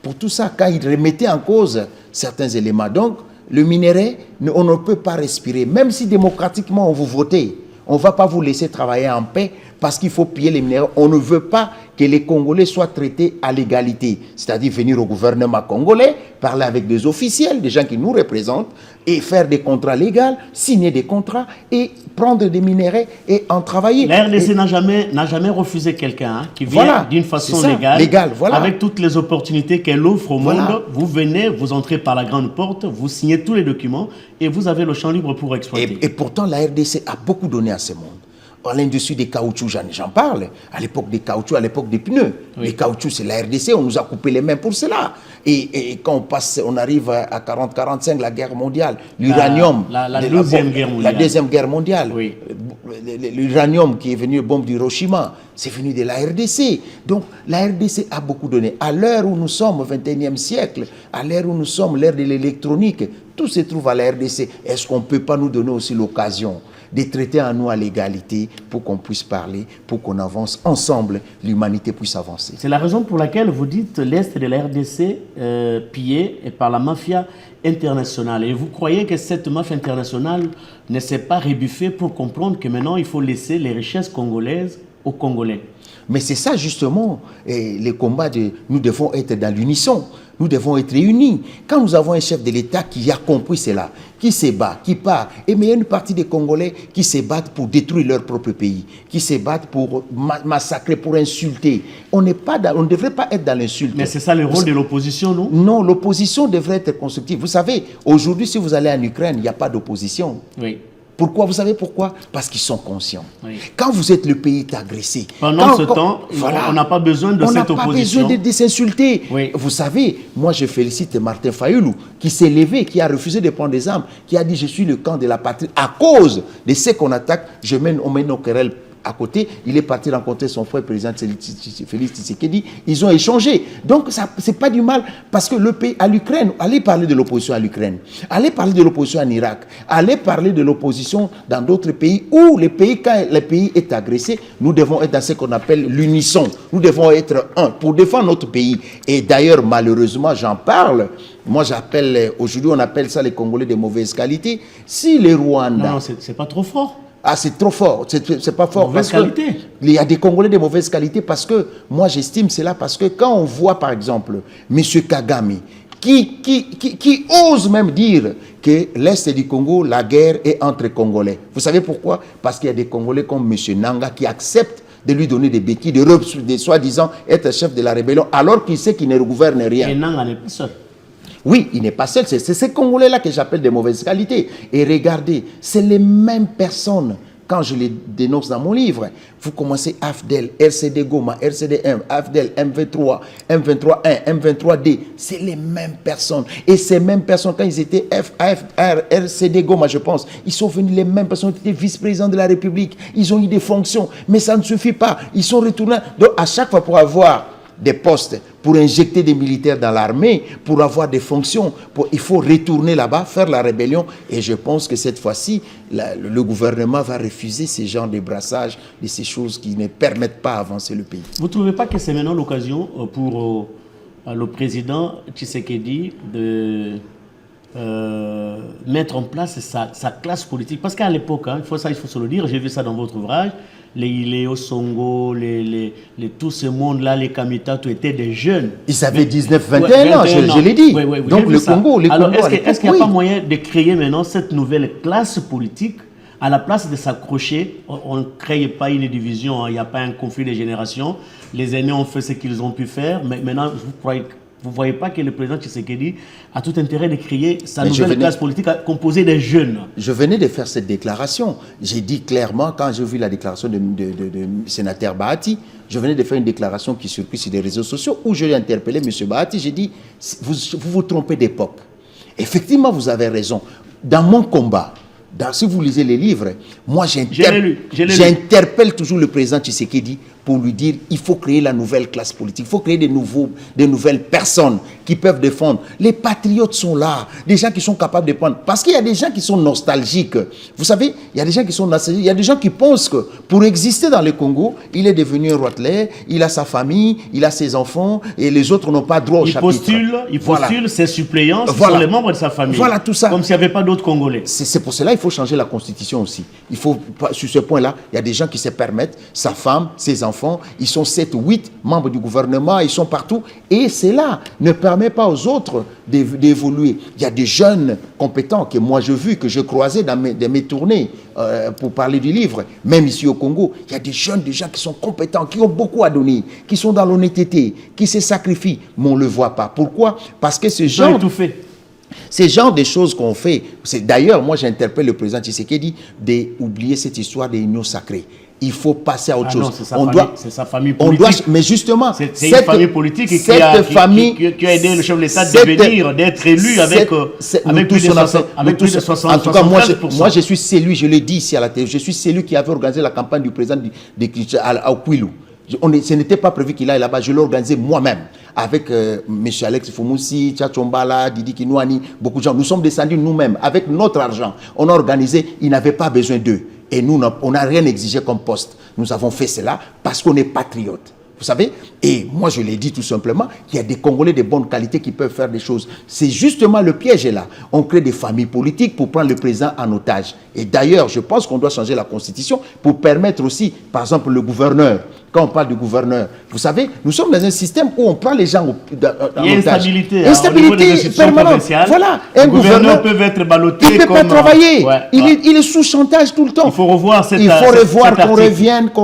Pour tout ça, quand ils remettaient en cause certains éléments. Donc, le minerai, on ne peut pas respirer. Même si démocratiquement on vous votez, on ne va pas vous laisser travailler en paix parce qu'il faut piller les minéraux. On ne veut pas que les Congolais soient traités à l'égalité. C'est-à-dire venir au gouvernement congolais, parler avec des officiels, des gens qui nous représentent, et faire des contrats légaux, signer des contrats et prendre des minéraux et en travailler. La RDC n'a jamais refusé quelqu'un qui vient d'une façon légale, avec toutes les opportunités qu'elle offre au monde. Vous venez, vous entrez par la grande porte, vous signez tous les documents et vous avez le champ libre pour exploiter. Et pourtant, la RDC a beaucoup donné à ce monde. À l'industrie des caoutchoucs, j'en parle. À l'époque des caoutchoucs, à l'époque des pneus. Les caoutchoucs, c'est la RDC, on nous a coupé les mains pour cela. Et quand on arrive à 40-45, la guerre mondiale, l'uranium. La deuxième guerre mondiale. La deuxième guerre mondiale. Oui. L'uranium qui est venu, bombe d'Hiroshima, c'est venu de la RDC. Donc la RDC a beaucoup donné. À l'heure où nous sommes, au XXIe siècle, à l'heure où nous sommes, l'ère de l'électronique, tout se trouve à la RDC. Est-ce qu'on ne peut pas nous donner aussi l'occasion de traiter à nous à l'égalité pour qu'on puisse parler, pour qu'on avance ensemble, l'humanité puisse avancer. C'est la raison pour laquelle vous dites l'Est de la RDC pillé par la mafia internationale. Et vous croyez que cette mafia internationale ne s'est pas rebuffée pour comprendre que maintenant il faut laisser les richesses congolaises aux Congolais? Mais c'est ça justement, les combats, nous devons être dans l'unisson, nous devons être unis. Quand nous avons un chef de l'État qui a compris cela, qui se bat, qui part, et mais il y a une partie des Congolais qui se battent pour détruire leur propre pays, qui se battent pour massacrer, pour insulter. On ne devrait pas être dans l'insulte. Mais c'est ça le rôle de l'opposition, non? Non, l'opposition devrait être constructive. Vous savez, aujourd'hui, si vous allez en Ukraine, il n'y a pas d'opposition. Oui. Pourquoi? Vous savez pourquoi? Parce qu'ils sont conscients. Oui. Quand vous êtes le pays est agressé, pendant ce temps, on n'a pas besoin de cette opposition. On n'a pas besoin de s'insulter. Oui. Vous savez, moi je félicite Martin Fayoulou qui s'est levé, qui a refusé de prendre des armes, qui a dit je suis le camp de la patrie à cause de ce qu'on attaque. On mène nos querelles à côté, il est parti rencontrer son frère président Félix Tshisekedi, ils ont échangé. Donc, c'est pas du mal, parce que le pays, à l'Ukraine, allez parler de l'opposition à l'Ukraine, allez parler de l'opposition en Irak, allez parler de l'opposition dans d'autres pays où quand le pays est agressé, nous devons être dans ce qu'on appelle l'unisson. Nous devons être un pour défendre notre pays. Et d'ailleurs, malheureusement, j'en parle. Moi, aujourd'hui, on appelle ça les Congolais de mauvaise qualité. Si les Rwandais... Non, c'est pas trop fort. Ah, c'est trop fort, c'est pas fort. Mauvaise qualité. Il y a des Congolais de mauvaise qualité parce que, moi j'estime cela parce que quand on voit par exemple M. Kagame, qui ose même dire que l'Est du Congo, la guerre est entre Congolais. Vous savez pourquoi? Parce qu'il y a des Congolais comme M. Nanga qui acceptent de lui donner des béquilles, de soi-disant être chef de la rébellion, alors qu'il sait qu'il ne gouverne rien. Et Nanga n'est pas seul. Oui, il n'est pas seul. C'est ces Congolais-là que j'appelle de mauvaise qualité. Et regardez, c'est les mêmes personnes. Quand je les dénonce dans mon livre, vous commencez AFDEL, RCD Goma, RCD-M, AFDEL, M23, M23-1, M23D. C'est les mêmes personnes. Et ces mêmes personnes, quand ils étaient RCD Goma, je pense, ils sont venus les mêmes personnes qui étaient vice-présidents de la République. Ils ont eu des fonctions. Mais ça ne suffit pas. Ils sont retournés. Donc, à chaque fois, pour avoir des postes, pour injecter des militaires dans l'armée, pour avoir des fonctions, il faut retourner là-bas, faire la rébellion. Et je pense que cette fois-ci, le gouvernement va refuser ce genre de brassage, de ces choses qui ne permettent pas d'avancer le pays. Vous ne trouvez pas que c'est maintenant l'occasion pour le président Tshisekedi de mettre en place sa classe politique? Parce qu'à l'époque, il faut se le dire, j'ai vu ça dans votre ouvrage, les Iléo Songo, tous ce monde-là, les Kamita, tout étaient des jeunes. Ils avaient 19-21 ans, je l'ai dit. Oui, donc le Congo, alors, est-ce qu'il n'y a pas moyen de créer maintenant cette nouvelle classe politique à la place de s'accrocher? On ne crée pas une division, il n'y a pas un conflit de génération. Les aînés ont fait ce qu'ils ont pu faire, mais maintenant, vous ne voyez pas que le président Tshisekedi a tout intérêt de créer sa nouvelle classe politique composée des jeunes? Je venais de faire cette déclaration. J'ai dit clairement, quand j'ai vu la déclaration de sénateur Bahati, je venais de faire une déclaration qui circule sur les réseaux sociaux où je l'ai interpellé, M. Bahati, j'ai dit, vous trompez d'époque. Effectivement, vous avez raison. Dans mon combat, si vous lisez les livres, moi j'interpelle toujours le président Tshisekedi pour lui dire il faut créer la nouvelle classe politique, il faut créer des nouvelles personnes qui peuvent défendre. Les patriotes sont là, des gens qui sont capables de prendre. Parce qu'il y a des gens qui sont nostalgiques. Vous savez, il y a des gens qui sont nostalgiques, il y a des gens qui pensent que pour exister dans le Congo, il est devenu un roitelet, il a sa famille, il a ses enfants et les autres n'ont pas droit au chapitre. Il postule ses suppléants, ce sont les membres de sa famille. Voilà tout ça. Comme s'il n'y avait pas d'autres Congolais. C'est pour cela qu'il faut changer la constitution aussi. Il faut, sur ce point-là, il y a des gens qui se permettent, sa femme, ses enfants, ils sont 7 ou 8 membres du gouvernement, ils sont partout. Et cela ne permet pas aux autres d'évoluer. Il y a des jeunes compétents que moi j'ai vus, que je croisais dans mes tournées pour parler du livre, même ici au Congo. Il y a des jeunes, des gens qui sont compétents, qui ont beaucoup à donner, qui sont dans l'honnêteté, qui se sacrifient, mais on ne le voit pas. Pourquoi? Parce que ce genre... Ces genres de choses qu'on fait, d'ailleurs, moi j'interpelle le président Tshisekedi d'oublier cette histoire des unions sacrées. Il faut passer à autre chose. C'est sa famille politique. Mais justement, c'est une famille politique qui a aidé le chef de l'État de devenir, d'être élu avec plus de 60%. En tout cas, moi je suis celui, je le dis ici à la télé, je suis celui qui avait organisé la campagne du président à Kwilu. Ce n'était pas prévu qu'il aille là-bas, je l'ai organisé moi-même avec M. Alex Foumoussi, Tchatchombala, Didi Kinouani, beaucoup de gens. Nous sommes descendus nous-mêmes avec notre argent. On a organisé, ils n'avaient pas besoin d'eux. Et nous, on n'a rien exigé comme poste. Nous avons fait cela parce qu'on est patriotes. Vous savez? Et moi, je l'ai dit tout simplement, qu'il y a des Congolais de bonne qualité qui peuvent faire des choses. C'est justement le piège est là. On crée des familles politiques pour prendre le président en otage. Et d'ailleurs, je pense qu'on doit changer la constitution pour permettre aussi, par exemple, le gouverneur. Quand on parle du gouverneur, vous savez, nous sommes dans un système où on prend les gens en otage. Il y a instabilité. Instabilité permanente. Voilà. Un gouverneur peut être ballotté. Il ne peut pas travailler. Il est sous chantage tout le temps. Il faut revoir cette Il faut revoir qu'on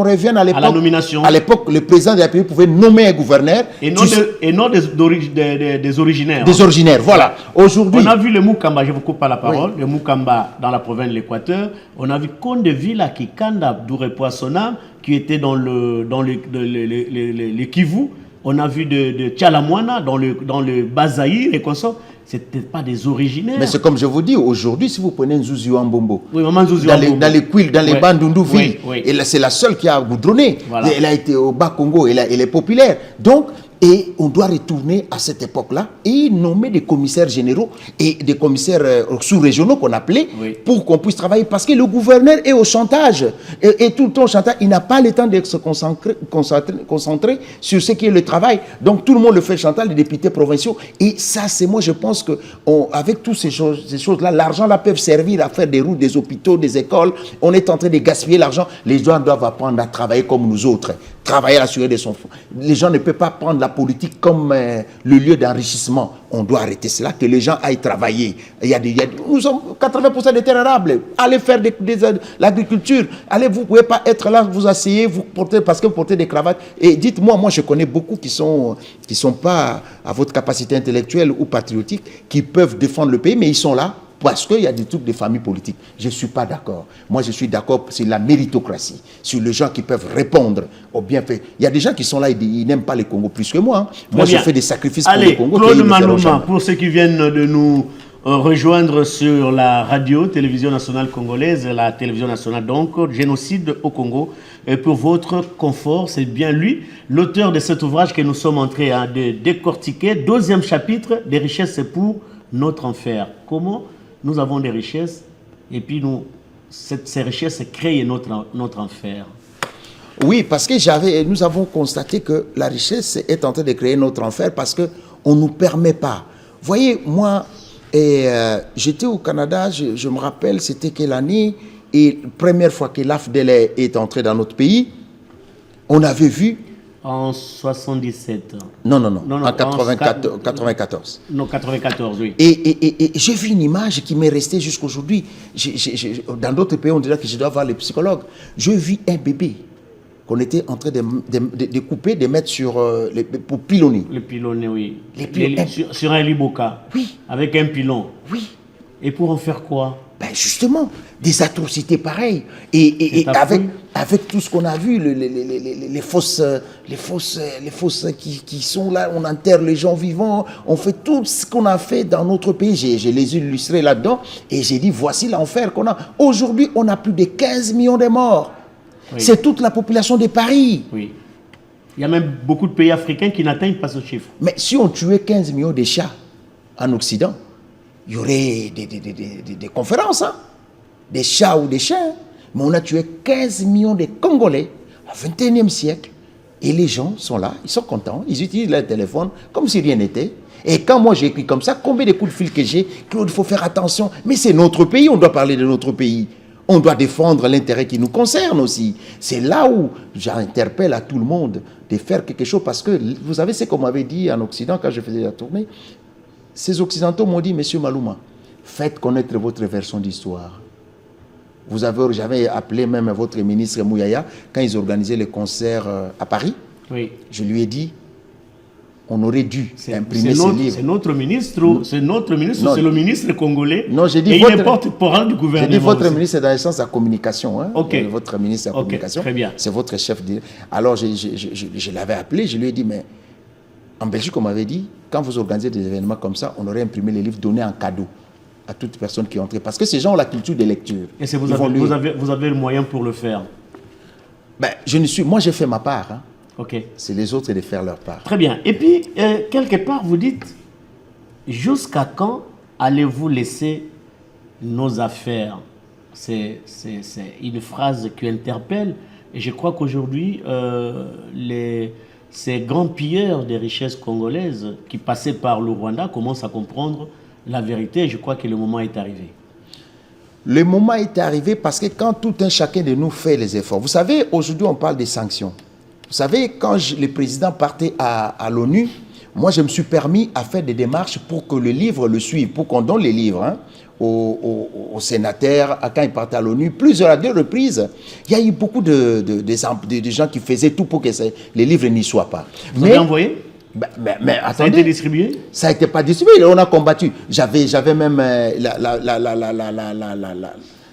revienne à l'époque. À la nomination. À l'époque, le président de la République pouvait nommer un gouverneur. Et non des originaires. Des originaires, voilà. Aujourd'hui. On a vu le Mukamba, je vous coupe pas la parole, le Mukamba dans la province de l'Équateur. On a vu Kondevila Kikanda Douré-Poissonam, qui était dans le Kivu. On a vu de Tchalamouana dans le Bazaïr et comme ça. Ce n'étaient pas des originaires. Mais c'est comme je vous dis, aujourd'hui, si vous prenez Nzuzi Wambombo, dans les Kouil, dans les Bandundu villes, c'est la seule qui a goudronné. Voilà. Elle a été au Bas-Congo, elle est populaire. Donc, et on doit retourner à cette époque-là et nommer des commissaires généraux et des commissaires sous-régionaux qu'on appelait pour qu'on puisse travailler. Parce que le gouverneur est au chantage. Et tout le temps au chantage, il n'a pas le temps de se concentrer sur ce qui est le travail. Donc tout le monde le fait chantage, les députés provinciaux. Et ça, c'est moi, je pense qu'avec toutes ces choses-là, l'argent là peut servir à faire des routes, des hôpitaux, des écoles. On est en train de gaspiller l'argent. Les gens doivent apprendre à travailler comme nous autres. Travailler à l'assurer de son fonds. Les gens ne peuvent pas prendre la politique comme le lieu d'enrichissement. On doit arrêter cela, que les gens aillent travailler. Nous sommes 80% des terres arables. Allez faire l'agriculture. Allez, vous ne pouvez pas être là, vous asseyez, parce que vous portez des cravates. Et dites-moi, moi je connais beaucoup qui sont pas à votre capacité intellectuelle ou patriotique, qui peuvent défendre le pays, mais ils sont là. Parce qu'il y a des trucs de famille politique. Je ne suis pas d'accord. Moi, je suis d'accord sur la méritocratie, sur les gens qui peuvent répondre aux bienfaits. Il y a des gens qui sont là, ils n'aiment pas le Congo plus que moi. Moi, je fais des sacrifices pour le Congo. Claude Malouma, pour ceux qui viennent de nous rejoindre sur la radio, télévision nationale congolaise, la télévision nationale donc, génocide au Congo. Et pour votre confort, c'est bien lui, l'auteur de cet ouvrage que nous sommes en train de décortiquer. 2e chapitre, des richesses pour notre enfer. Comment nous avons des richesses et puis ces richesses créent notre enfer. Oui, parce que nous avons constaté que la richesse est en train de créer notre enfer parce qu'on ne nous permet pas. Vous voyez, moi, j'étais au Canada, je me rappelle, c'était quelle année, et la première fois que l'AFDL est entré dans notre pays, on avait vu... En 77. Non, en 94. Non, 94, oui. Et j'ai vu une image qui m'est restée jusqu'aujourd'hui. Dans d'autres pays, on dirait que je dois voir les psychologues. Je vis un bébé qu'on était en train de couper, de mettre pour pilonner. Le pilonner, oui. Sur un liboka. Oui. Avec un pilon. Oui. Et pour en faire quoi? Ben justement, des atrocités pareilles. Et avec tout ce qu'on a vu, les fosses qui sont là, on enterre les gens vivants, on fait tout ce qu'on a fait dans notre pays. Je les ai illustrés là-dedans et j'ai dit, voici l'enfer qu'on a. Aujourd'hui, on a plus de 15 millions de morts. Oui. C'est toute la population de Paris. Oui. Il y a même beaucoup de pays africains qui n'atteignent pas ce chiffre. Mais si on tuait 15 millions de chats en Occident, il y aurait des conférences, hein? Des chats ou des chiens. Mais on a tué 15 millions de Congolais au XXIe siècle. Et les gens sont là, ils sont contents, ils utilisent leur téléphone comme si rien n'était. Et quand moi j'écris comme ça, combien de coups de fil que j'ai, Claude, il faut faire attention. Mais c'est notre pays, on doit parler de notre pays. On doit défendre l'intérêt qui nous concerne aussi. C'est là où j'interpelle à tout le monde de faire quelque chose. Parce que, vous savez, c'est comme on m'avait dit en Occident quand je faisais la tournée. Ces Occidentaux m'ont dit, Monsieur Malouma, faites connaître votre version d'histoire. J'avais appelé même votre ministre Mouyaya quand ils organisaient le concert à Paris. Oui. Je lui ai dit, on aurait dû imprimer ce livre. C'est notre ministre, c'est le ministre congolais. Non, j'ai dit et il est porte-parole du gouvernement. J'ai dit votre ministre, c'est dans le sens de la communication. Hein. Okay. Votre ministre de la communication. Très bien. C'est votre chef. Alors, je l'avais appelé, je lui ai dit, mais en Belgique, on m'avait dit, quand vous organisez des événements comme ça, on aurait imprimé les livres donnés en cadeau à toute personne qui est entrée. Parce que ces gens ont la culture de lecture. Et vous avez le moyen pour le faire? Ben, moi, j'ai fait ma part. Hein. Ok. C'est les autres de faire leur part. Très bien. Et puis, quelque part, vous dites, jusqu'à quand allez-vous laisser nos affaires? C'est une phrase qui interpelle. Et je crois qu'aujourd'hui, ces grands pilleurs des richesses congolaises qui passaient par le Rwanda commencent à comprendre la vérité. Je crois que le moment est arrivé. Le moment est arrivé parce que quand tout un chacun de nous fait les efforts. Vous savez, aujourd'hui, on parle des sanctions. Vous savez, quand le président partait à l'ONU, moi, je me suis permis à faire des démarches pour que le livre le suive, pour qu'on donne les livres hein, aux sénateurs, quand ils partaient à l'ONU. À 2 reprises, il y a eu beaucoup de gens qui faisaient tout pour que les livres n'y soient pas. Vous avez envoyé? Mais attendez, ça a été distribué? Ça n'a été pas distribué, on a combattu. J'avais même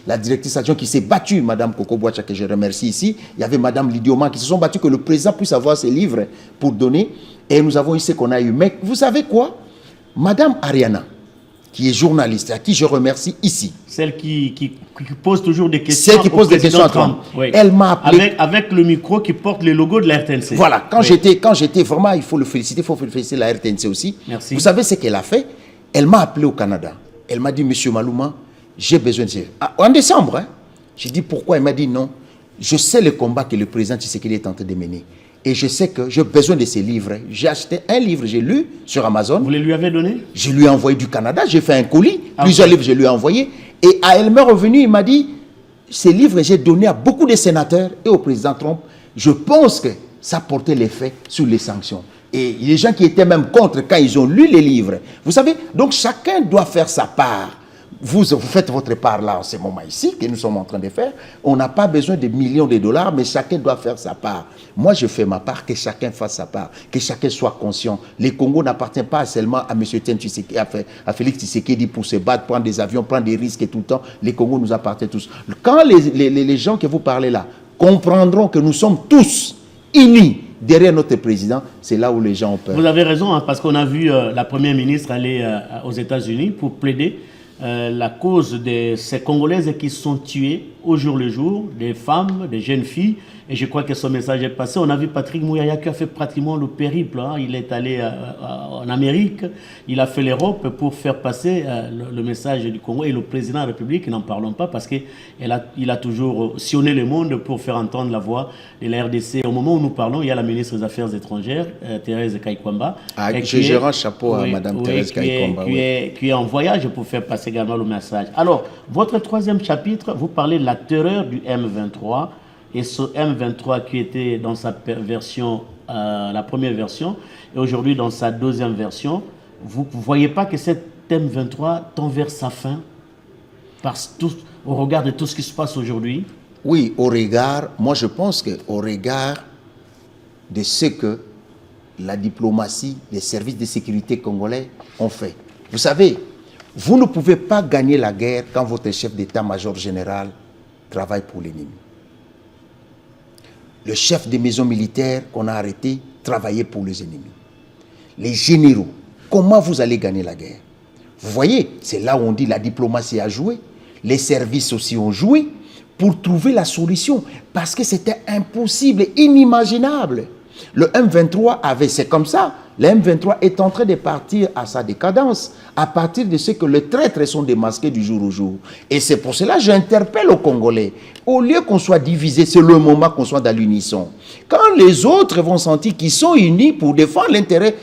la directrice adjointe qui s'est battue, Mme Coco Boacha, que je remercie ici. Il y avait Mme Lidioma qui se sont battus que le président puisse avoir ses livres pour donner. Et nous avons eu ce qu'on a eu. Mais vous savez quoi? Mme Ariana, qui est journaliste, à qui je remercie ici. Celle qui pose toujours des questions. Celle qui pose des questions à Trump. Oui. Elle m'a appelé. Avec le micro qui porte le logo de la RTNC. Voilà, quand j'étais vraiment, il faut le féliciter, il faut féliciter la RTNC aussi. Merci. Vous savez ce qu'elle a fait? Elle m'a appelé au Canada. Elle m'a dit, Monsieur Malouma, j'ai besoin de... En décembre, hein, j'ai dit pourquoi? Elle m'a dit non. Je sais le combat que le président Tshisekedi est en train de mener. Et je sais que j'ai besoin de ces livres. J'ai acheté un livre, j'ai lu sur Amazon. Vous les lui avez donné? Je lui ai envoyé du Canada, j'ai fait un colis. Plusieurs livres, je lui ai envoyé. Et elle m'est revenue, il m'a dit, ces livres, j'ai donné à beaucoup de sénateurs et au président Trump. Je pense que ça portait l'effet sur les sanctions. Et les gens qui étaient même contre quand ils ont lu les livres. Vous savez, donc chacun doit faire sa part. Vous faites votre part là en ce moment ici, que nous sommes en train de faire. On n'a pas besoin de millions de dollars, mais chacun doit faire sa part. Moi, je fais ma part, que chacun fasse sa part, que chacun soit conscient. Les Congo n'appartiennent pas seulement à M. Tshisekedi, à Félix Tshisekedi pour se battre, prendre des avions, prendre des risques et tout le temps. Les Congo nous appartiennent tous. Quand les gens que vous parlez là comprendront que nous sommes tous unis derrière notre président, c'est là où les gens ont peur. Vous avez raison, hein, parce qu'on a vu la première ministre aller aux États-Unis pour plaider la cause de ces Congolaises qui sont tuées au jour le jour, des femmes, des jeunes filles. Et je crois que son message est passé. On a vu Patrick Mouyaya qui a fait pratiquement le périple. Hein. Il est allé en Amérique, il a fait l'Europe pour faire passer le message du Congo. Et le président de la République, n'en parlons pas, parce qu'il a toujours sillonné le monde pour faire entendre la voix de la RDC. Au moment où nous parlons, il y a la ministre des Affaires étrangères, Thérèse Kaikwamba. Je rends chapeau à Mme Thérèse Kaikwamba. Qui est en voyage pour faire passer également le message. Alors, votre troisième chapitre, vous parlez de la terreur du M23. Et ce M23 qui était dans sa version, la première version, et aujourd'hui dans sa deuxième version, vous ne voyez pas que cet M23 tend vers sa fin au regard de tout ce qui se passe aujourd'hui? Oui, moi je pense qu'au regard de ce que la diplomatie, les services de sécurité congolais ont fait. Vous savez, vous ne pouvez pas gagner la guerre quand votre chef d'état-major général travaille pour l'ennemi. Le chef des maisons militaires qu'on a arrêté travaillait pour les ennemis. Les généraux, comment vous allez gagner la guerre? Vous voyez, c'est là où on dit la diplomatie a joué. Les services aussi ont joué pour trouver la solution. Parce que c'était impossible, inimaginable. Le M23 c'est comme ça. Le M23 est en train de partir à sa décadence à partir de ce que les traîtres sont démasqués du jour au jour. Et c'est pour cela que j'interpelle aux Congolais. Au lieu qu'on soit divisés, c'est le moment qu'on soit dans l'unisson. Quand les autres vont sentir qu'ils sont unis pour défendre l'intérêt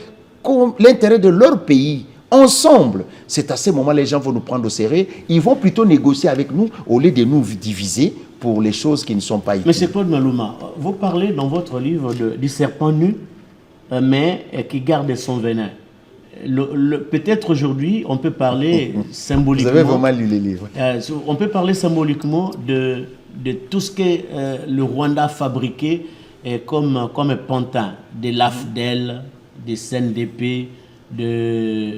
l'intérêt de leur pays, ensemble. C'est à ce moment les gens vont nous prendre au sérieux. Ils vont plutôt négocier avec nous au lieu de nous diviser pour les choses qui ne sont pas utiles. Monsieur Claude Malouma, vous parlez dans votre livre du serpent nu, mais qui garde son venin. Peut-être aujourd'hui, on peut parler symboliquement... Vous avez vraiment lu les livres. On peut parler symboliquement de tout ce que le Rwanda a fabriqué comme pantin, des LAFDEL, des CNDP, de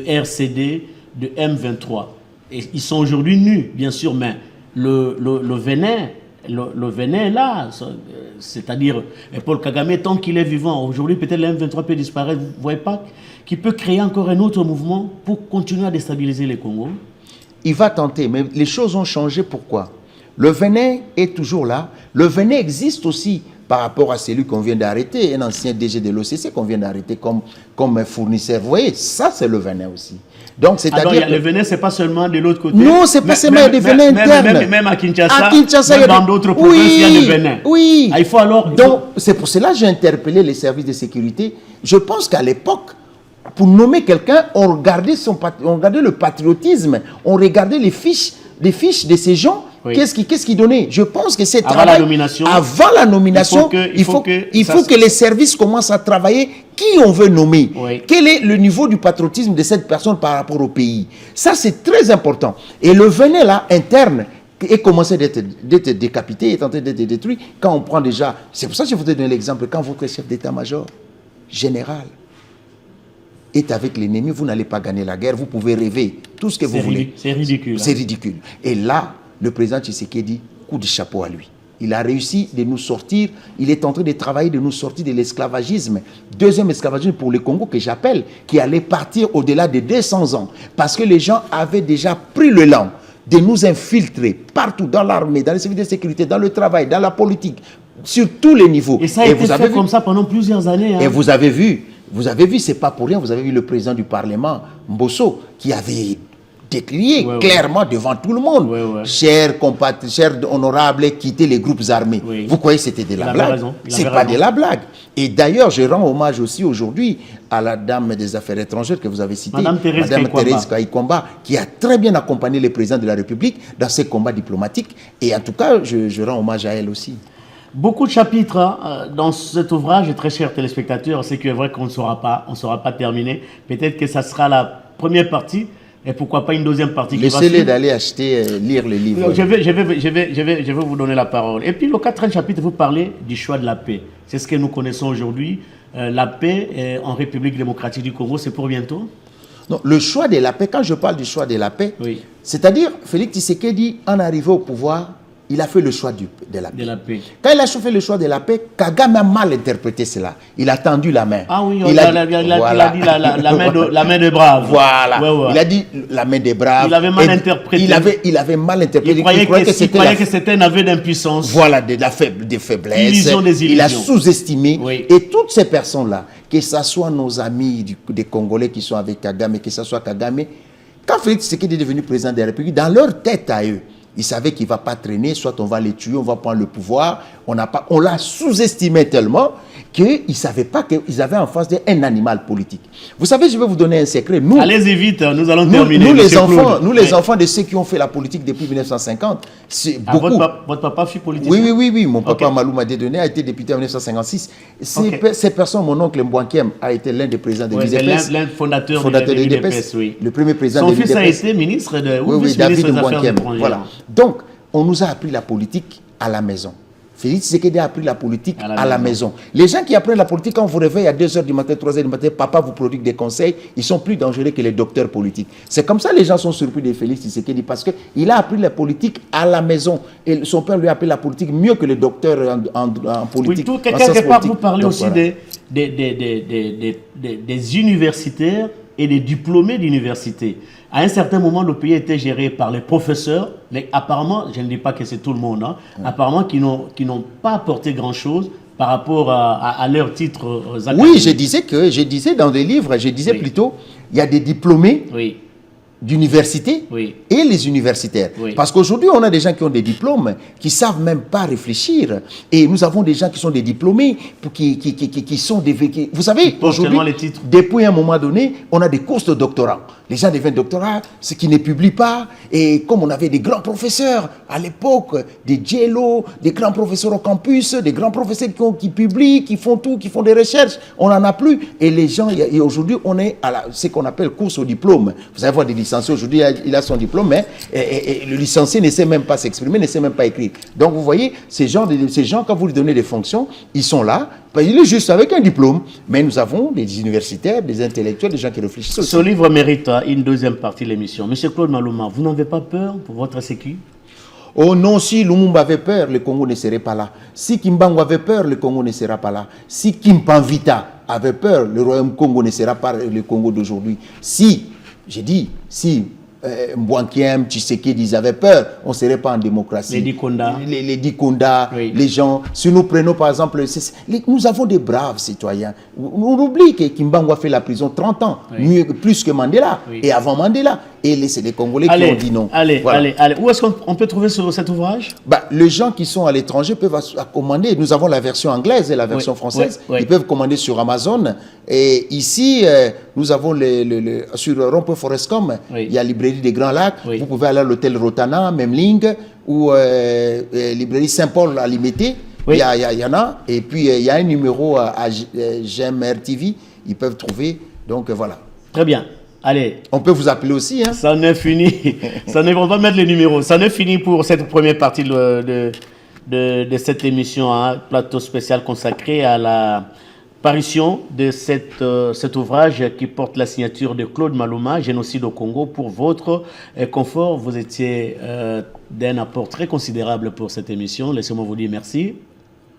RCD, de M23. Et ils sont aujourd'hui nus, bien sûr, mais le venin est là. C'est-à-dire, Paul Kagame, tant qu'il est vivant, aujourd'hui, peut-être le M23 peut disparaître. Vous ne voyez pas qu'il peut créer encore un autre mouvement pour continuer à déstabiliser les Congos? Il va tenter, mais les choses ont changé. Pourquoi? Le venin est toujours là. Le venin existe aussi par rapport à celui qu'on vient d'arrêter, un ancien DG de l'OCC qu'on vient d'arrêter comme un fournisseur. Vous voyez, ça c'est le venin aussi. Donc, c'est-à-dire le venin, c'est pas seulement de l'autre côté. Non, c'est pas seulement des venins internes. Même à Kinshasa, même dans d'autres provinces, il y a des venins. Oui. Il faut alors... Donc, c'est pour cela que j'ai interpellé les services de sécurité. Je pense qu'à l'époque, pour nommer quelqu'un, on regardait le patriotisme, on regardait les fiches de ces gens. Oui. Qu'est-ce qui donnait? Je pense que c'est avant la nomination, il faut que les services commencent à travailler qui on veut nommer. Oui. Quel est le niveau du patriotisme de cette personne par rapport au pays? Ça, c'est très important. Et le venin là, interne, est commencé d'être décapité, est en train d'être détruit. Quand on prend déjà... C'est pour ça que je voudrais donner l'exemple. Quand votre chef d'état-major général est avec l'ennemi, vous n'allez pas gagner la guerre. Vous pouvez rêver tout ce que vous voulez. C'est ridicule. C'est ridicule. Et là, le président Tshisekedi, coup de chapeau à lui. Il a réussi de nous sortir, il est en train de travailler de nous sortir de l'esclavagisme. Deuxième esclavagisme pour le Congo que j'appelle, qui allait partir au-delà de 200 ans. Parce que les gens avaient déjà pris le l'élan de nous infiltrer partout dans l'armée, dans les services de sécurité, dans le travail, dans la politique, sur tous les niveaux. Et ça a été fait comme ça pendant plusieurs années. Hein. Et vous avez vu, c'est pas pour rien, vous avez vu le président du Parlement, Mbosso, qui avait décrié clairement devant tout le monde. Chers compatriotes, chers honorables, quittez les groupes armés. Vous croyez que c'était de la blague? C'est pas de la blague. Et d'ailleurs, je rends hommage aussi aujourd'hui à la dame des Affaires étrangères que vous avez citée, Madame Thérèse Kaikwamba, qui a très bien accompagné le président de la République dans ses combats diplomatiques. Et en tout cas, je rends hommage à elle aussi. Beaucoup de chapitres dans cet ouvrage, très chers téléspectateurs. C'est que vrai qu'on ne saura pas terminer. Peut-être que ça sera la première partie. Et pourquoi pas une deuxième partie? Laissez-les d'aller acheter, lire le livre. Je vais vous donner la parole. Et puis le quatrième chapitre, vous parlez du choix de la paix. C'est ce que nous connaissons aujourd'hui. La paix en République démocratique du Congo, c'est pour bientôt? Non, le choix de la paix, quand je parle du choix de la paix, c'est-à-dire Félix Tshisekedi, en arrivant au pouvoir, il a fait le choix de la paix. Quand il a fait le choix de la paix, Kagame a mal interprété cela. Il a tendu la main. Ah oui, il a dit la main des braves. Voilà. Il a dit la main des braves. Il avait mal interprété. Il avait mal interprété. Il croyait que c'était un aveu d'impuissance. Voilà, des faiblesses. Il a sous-estimé. Et toutes ces personnes-là, que ce soit nos amis des Congolais qui sont avec Kagame, que ce soit Kagame, quand Félix Tshisekedi est devenu président de la République, dans leur tête à eux, ils savaient qu'il ne va pas traîner, soit on va les tuer, on va prendre le pouvoir. On l'a sous-estimé tellement qu'ils ne savaient pas qu'ils avaient en face un animal politique. Vous savez, je vais vous donner un secret. Allez-y vite, nous allons terminer. Nous les enfants de ceux qui ont fait la politique depuis 1950, c'est beaucoup. Votre papa fut politique? Oui. Mon papa Malouma Dédonné a été député en 1956. Ces personnes, mon oncle Mbouankiem a été l'un des présidents de l'UDPS. L'un fondateur de l'UDPS, oui. Le premier président de l'UDPS. Son fils a été ministre de David Mbouankiem. Voilà. Donc, on nous a appris la politique à la maison. Félix Tshisekedi a appris la politique à la maison. Les gens qui apprennent la politique, quand on vous réveille à 2h du matin, 3h du matin, papa vous prodigue des conseils, ils sont plus dangereux que les docteurs politiques. C'est comme ça que les gens sont surpris de Félix Tshisekedi, parce qu'il a appris la politique à la maison. Et son père lui a appris la politique mieux que les docteurs en politique. Oui, quelque part, vous parlez aussi des universitaires et des diplômés d'université. À un certain moment, le pays était géré par les professeurs, mais apparemment, je ne dis pas que c'est tout le monde, apparemment qui n'ont pas apporté grand-chose par rapport à leur titre académique. Oui, je disais dans des livres, plutôt, il y a des diplômés d'université Oui. et les universitaires. Oui. Parce qu'aujourd'hui, on a des gens qui ont des diplômes, qui ne savent même pas réfléchir. Et nous avons des gens qui sont des diplômés, qui sont des... Vous savez, aujourd'hui, depuis un moment donné, on a des courses de doctorat. Les gens deviennent doctorats, ce qui ne publient pas. Et comme on avait des grands professeurs à l'époque, des JLO, des grands professeurs au campus, des grands professeurs qui publient, qui font tout, qui font des recherches, on n'en a plus. Et les gens, et aujourd'hui, on est à ce qu'on appelle course au diplôme. Vous allez voir des licenciés aujourd'hui, il a son diplôme, mais et le licencié ne sait même pas s'exprimer, ne sait même pas écrire. Donc vous voyez, ces gens, quand vous lui donnez des fonctions, ils sont là. Il est juste avec un diplôme, mais nous avons des universitaires, des intellectuels, des gens qui réfléchissent aussi. Ce livre mérite une deuxième partie de l'émission. Monsieur Claude Maluma, vous n'avez pas peur pour votre sécu? Oh non, si Lumumba avait peur, le Congo ne serait pas là. Si Kimbangu avait peur, le Congo ne sera pas là. Si Kimpanvita avait peur, le royaume Congo ne sera pas le Congo d'aujourd'hui. Si, j'ai dit, si Mbouankiem, Tshisekedi, ils avaient peur, on ne serait pas en démocratie. Les Dikonda. Les Dikonda, oui. Les gens. Si nous prenons par exemple, nous avons des braves citoyens. On oublie que Kimbangu a fait la prison 30 ans, oui. Plus que Mandela, oui. Et avant Mandela. Et c'est les Congolais qui ont dit non. Allez. Où est-ce qu'on peut trouver cet ouvrage? Les gens qui sont à l'étranger peuvent commander. Nous avons la version anglaise et la version française. Oui. Ils peuvent commander sur Amazon. Et ici, nous avons sur Rond-Point Forestcom, il y a Librairie des Grands Lacs. Oui. Vous pouvez aller à l'hôtel Rotana, Memling, ou Librairie Saint-Paul à Limité. Oui. Il y en a. Et puis, il y a un numéro à GMR TV. Ils peuvent trouver. Donc, voilà. Très bien. Allez. On peut vous appeler aussi. Hein. Ça n'est fini. On va mettre les numéros. Ça n'est fini pour cette première partie de cette émission, hein, plateau spécial consacré à la parution de cet ouvrage qui porte la signature de Claude Maluma, Génocide au Congo. Pour votre confort, vous étiez d'un apport très considérable pour cette émission. Laissez-moi vous dire merci.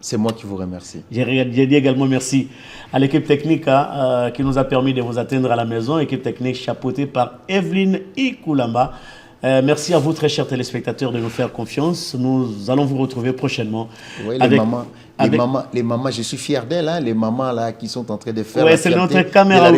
C'est moi qui vous remercie. J'ai dit également merci à l'équipe technique qui nous a permis de vous atteindre à la maison, équipe technique chapeautée par Evelyne Ikulamba. Merci à vous, très chers téléspectateurs, de nous faire confiance. Nous allons vous retrouver prochainement. Oui, les mamans, je suis fier d'elles, hein, les mamans là, qui sont en train de faire c'est notre caméra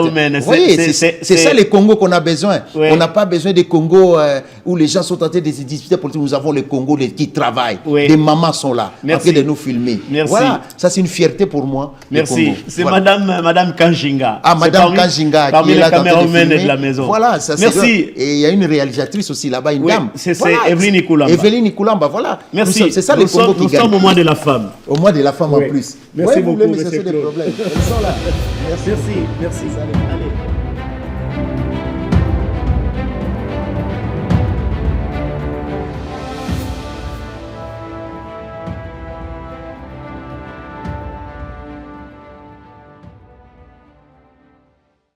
humaine. Oui, c'est ça les Congos qu'on a besoin. Oui. On n'a pas besoin des Congos où les gens sont en train de se disputer politiques. Nous avons les Congos qui travaillent. Oui. Les mamans sont là, en train de nous filmer. Merci. Voilà, ça c'est une fierté pour moi. Merci. C'est voilà. Madame Kanjinga. Ah, Madame Kanjinga, parmi les caméras humaines de la maison. Voilà, ça c'est. Merci. Et il y a une réalisatrice aussi là-bas, une dame. C'est Evelyne Ikulamba. Evelyne Ikulamba, voilà. Merci. C'est ça les Congos qui gagnent. Nous sommes au mois de la femme. Au mois de la femme en plus. Merci beaucoup, monsieur Claude. Ils sont là. Merci. Allez.